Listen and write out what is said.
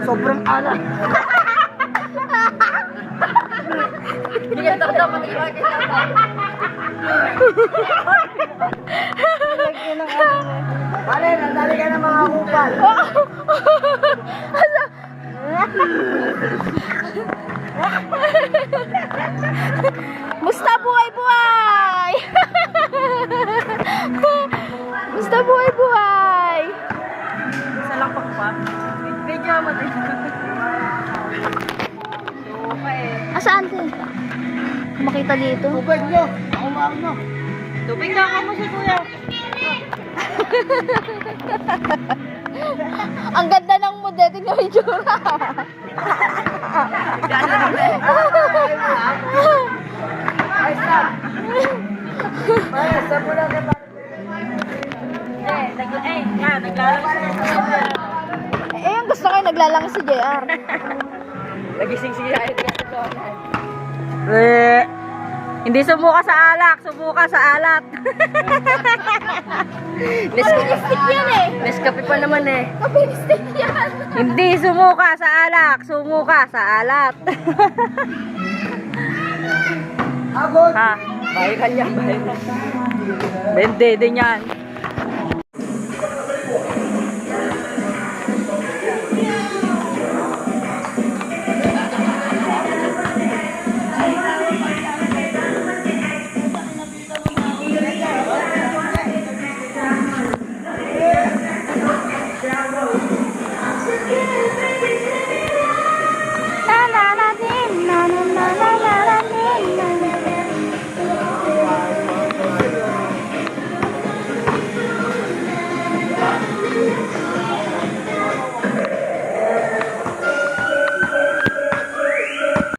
Sobrang alat. Hindi ka dapat mag-iwagay dapat. Pare, nadali ka ng mga kupal. Musta buhay-buhay! Musta buhay-buhay! Isa lang pa. Video mo din. Asaan din? Makita dito? Tubig nyo. Umawag nyo. Tubig na ako mo si kuya. Ang ganda ng modete ng itsura. Ay, stop. Pare, sa mula ka pa. Yung gusto ko yung naglalang si JR. Nagising si Yaya. Hindi sumuka sa alak, sumuka sa alat. Kapinistik yan eh. Nescafe pa naman eh. Kapinistik yan. Hindi sumuka sa alak, sumuka sa alat. Agod. Ha? Bahay ka niya, bahay. 20 din yan.